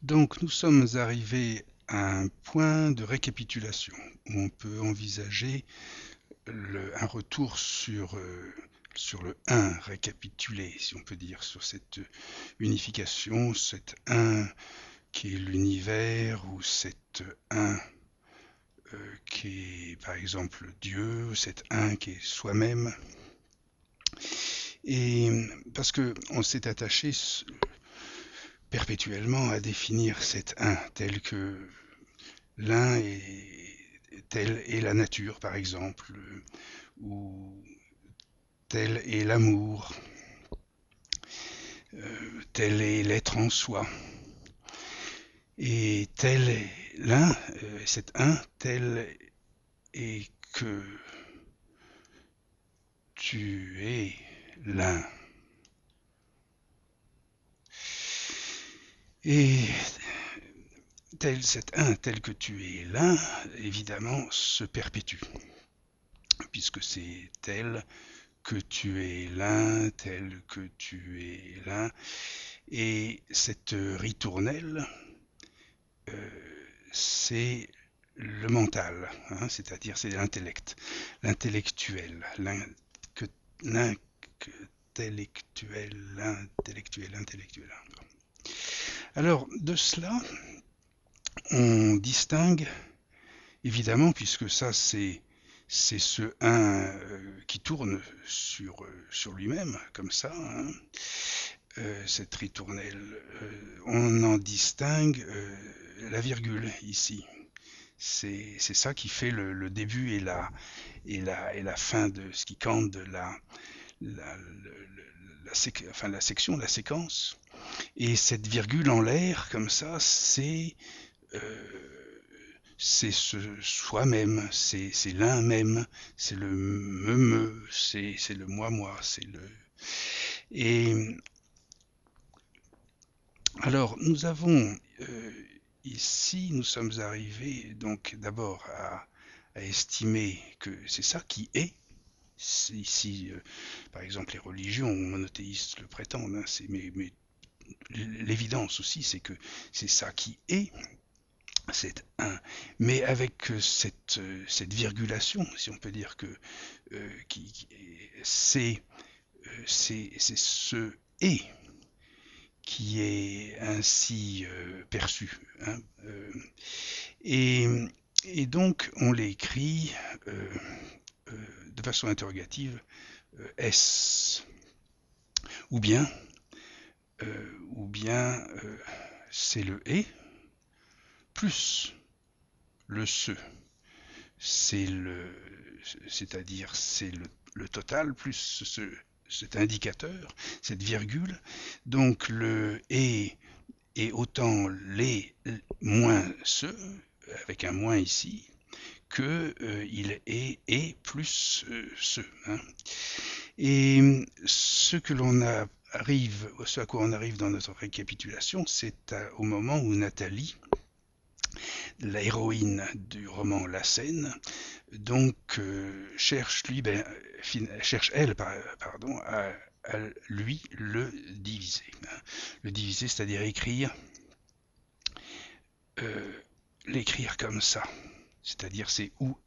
Donc nous sommes arrivés à un point de récapitulation où on peut envisager un retour sur le 1 récapitulé, si on peut dire, sur cette unification, cet 1 qui est l'univers, ou cet 1 qui est par exemple Dieu, cet 1 qui est soi-même. Et parce qu'on s'est attaché perpétuellement à définir cet 1 tel que l'un est telle est la nature, par exemple, ou tel est l'amour, tel est l'être en soi. Et tel est l'un, cet un, tel est que tu es l'un. Et cet un, tel que tu es l'un, évidemment, se perpétue, puisque c'est tel que tu es l'un, tel que tu es l'un. Et cette ritournelle, c'est le mental, hein, c'est-à-dire c'est l'intellect, l'intellectuel, l'intellectuel. Alors de cela, on distingue évidemment, puisque ça c'est ce un qui tourne sur lui-même, comme ça, hein, cette ritournelle. On en distingue la virgule ici. C'est ça qui fait le début et la fin de ce qui compte de la section, la séquence. Et cette virgule en l'air, comme ça, c'est ce soi-même, c'est l'un même, c'est le me, c'est le moi, c'est le... Et alors, nous avons ici, nous sommes arrivés donc d'abord à estimer que c'est ça qui est. Ici, par exemple, les religions monothéistes le prétendent, hein, mais l'évidence aussi, c'est que c'est ça qui est, c'est un. Mais avec cette virgulation, si on peut dire que c'est ce et qui est ainsi perçu, hein, et, et donc on l'écrit euh, de façon interrogative S, ou bien, ou bien c'est le et plus le ce, c'est le, c'est-à-dire c'est le total plus cet indicateur, cette virgule. Donc le et autant les moins ce, avec un moins ici, que il est et plus ce, hein. Et ce à quoi on arrive dans notre récapitulation, c'est au moment où Nathalie, la héroïne du roman La Seine, donc cherche elle, pardon, à lui le diviser. Le diviser, c'est-à-dire écrire, euh, l'écrire comme ça. C'est-à-dire c'est ou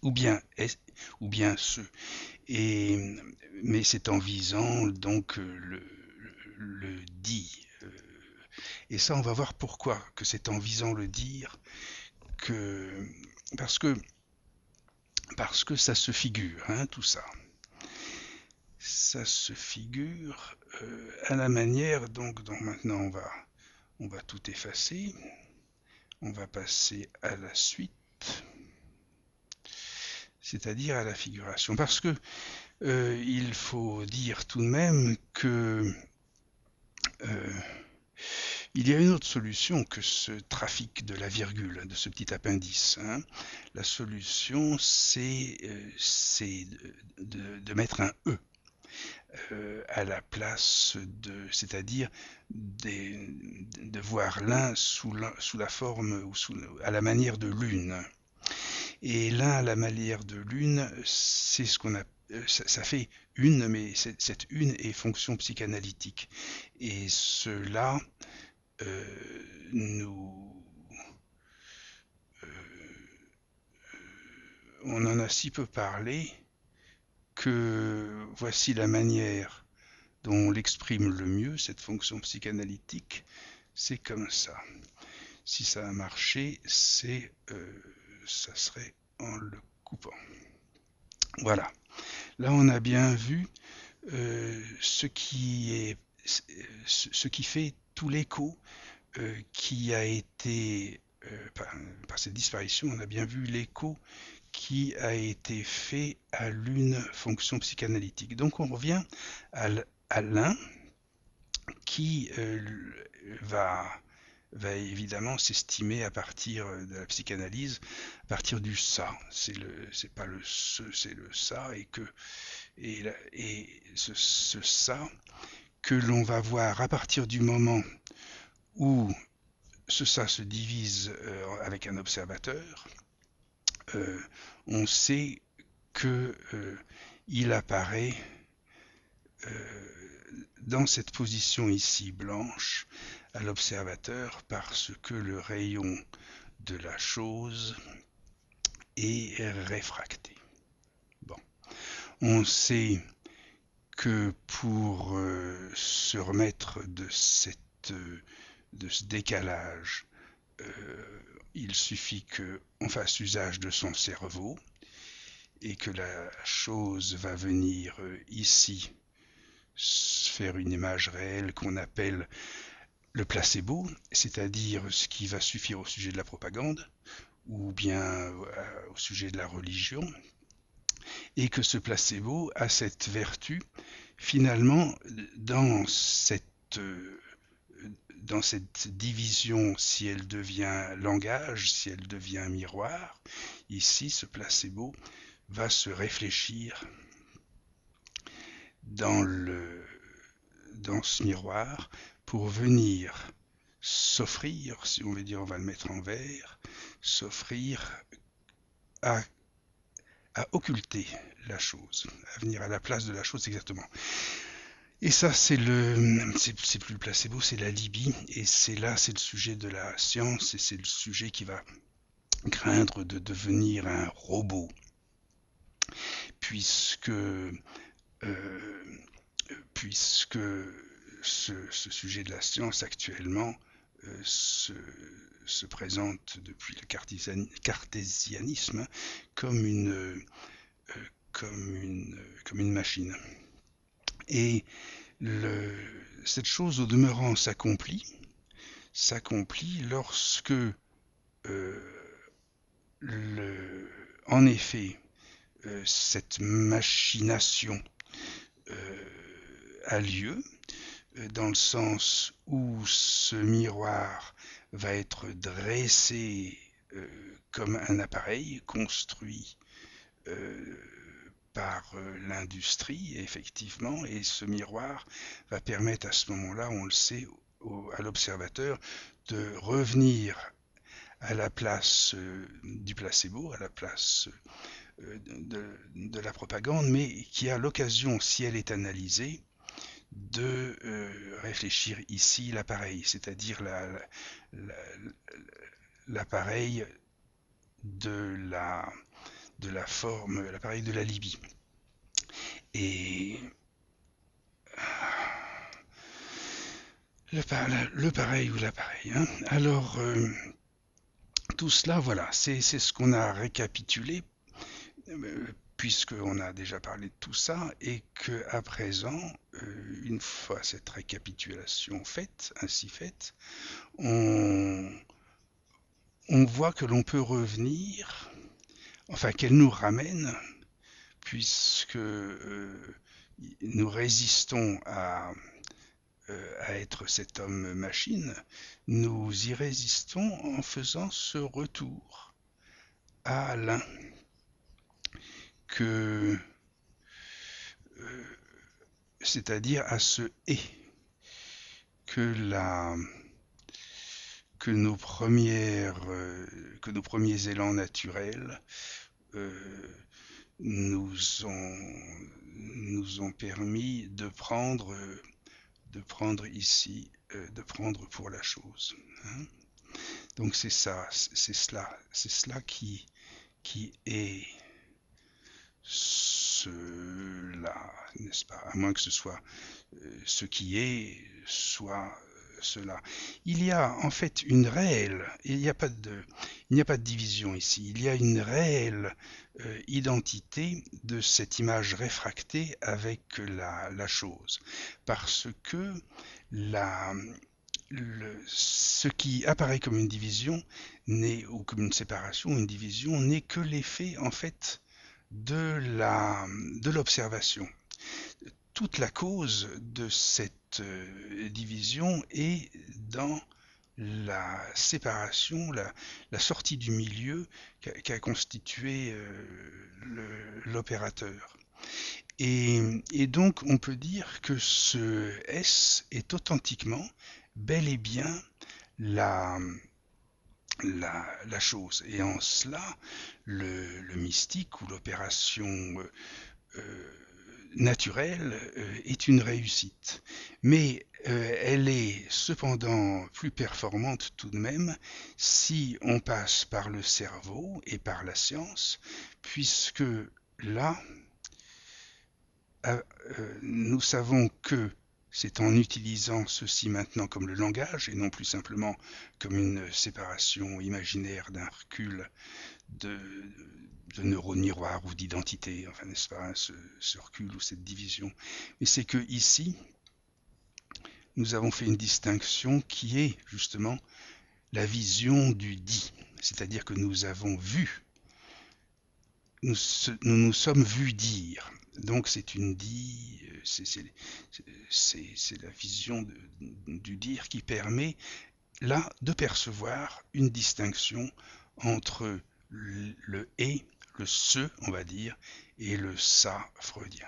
bien est, ou bien ce. Et, mais c'est en visant donc le dit. Et ça, on va voir pourquoi que c'est en visant le dire que parce que parce que ça se figure, hein, tout ça. Ça se figure à la manière donc maintenant on va tout effacer. On va passer à la suite, c'est-à-dire à la figuration, parce que il faut dire tout de même que euh, il y a une autre solution que ce trafic de la virgule, de ce petit appendice, hein. La solution, c'est de mettre un E à la place de, c'est-à-dire de voir l'un sous la forme ou à la manière de l'une. Et l'un à la manière de l'une, c'est ce qu'on a, ça fait une, mais cette une est fonction psychanalytique. Et cela nous on en a si peu parlé que voici la manière dont on l'exprime le mieux, cette fonction psychanalytique, c'est comme ça. Si ça a marché, ça serait en le coupant. Voilà. Là, on a bien vu ce qui fait tout l'écho qui a été par cette disparition. On a bien vu l'écho qui a été fait à l'une fonction psychanalytique. Donc on revient à l'un qui va évidemment s'estimer à partir de la psychanalyse, à partir du ça. C'est pas le ce, c'est le ça, et ce ça que l'on va voir à partir du moment où ce ça se divise avec un observateur, on sait que il apparaît dans cette position ici blanche à l'observateur parce que le rayon de la chose est réfracté. Bon. On sait que pour se remettre de ce décalage, il suffit qu'on fasse usage de son cerveau et que la chose va venir ici faire une image réelle qu'on appelle le placebo, c'est-à-dire ce qui va suffire au sujet de la propagande ou bien au sujet de la religion, et que ce placebo a cette vertu, finalement, dans cette division, si elle devient langage, si elle devient miroir, ici, ce placebo va se réfléchir dans ce miroir pour venir s'offrir, si on veut dire, on va le mettre en vert, s'offrir à occulter la chose, à venir à la place de la chose exactement. Et ça, c'est plus le placebo, c'est la Libye, et c'est le sujet de la science, et c'est le sujet qui va craindre de devenir un robot, puisque ce sujet de la science actuellement se présente depuis le cartésianisme comme une machine. Et cette chose au demeurant s'accomplit lorsque en effet cette machination a lieu, dans le sens où ce miroir va être dressé comme un appareil construit par l'industrie, effectivement, et ce miroir va permettre à ce moment-là, on le sait, à l'observateur de revenir à la place du placebo, à la place de la propagande, mais qui a l'occasion, si elle est analysée, de réfléchir ici l'appareil, c'est-à-dire l'appareil de la forme, l'appareil de la Libye. Et le pareil ou l'appareil. Hein. Alors, tout cela, voilà, c'est ce qu'on a récapitulé, puisqu'on a déjà parlé de tout ça, et qu'à présent, une fois cette récapitulation faite, ainsi faite, on voit que l'on peut revenir, enfin qu'elle nous ramène, puisque nous résistons à être cet homme-machine, nous y résistons en faisant ce retour à l'un que, c'est-à-dire à ce et que nos premiers élans naturels nous ont permis de prendre ici de prendre pour la chose. Hein. Donc c'est cela qui est cela, n'est-ce pas? À moins que ce soit ce qui est, soit cela. Il y a en fait une réelle, il n'y a pas de division ici, il y a une réelle identité de cette image réfractée avec la chose. Parce que la, ce qui apparaît comme une division ou comme une séparation, une division, n'est que l'effet en fait de l'observation. Toute la cause de cette division est dans la séparation, la sortie du milieu qu'a constitué l'opérateur. Et donc on peut dire que ce S est authentiquement, bel et bien, la, la chose. Et en cela, le mystique ou l'opération naturelle est une réussite. Mais elle est cependant plus performante tout de même si on passe par le cerveau et par la science, puisque là, nous savons que c'est en utilisant ceci maintenant comme le langage et non plus simplement comme une séparation imaginaire d'un recul de, de neurones miroirs ou d'identité, enfin n'est-ce pas, ce recul ou cette division. Mais c'est que ici, nous avons fait une distinction qui est justement la vision du dit, c'est-à-dire que nous avons vu, nous sommes vus dire. Donc c'est une dit, c'est la vision du dire qui permet là de percevoir une distinction entre le et, le ce, on va dire, et le ça freudien.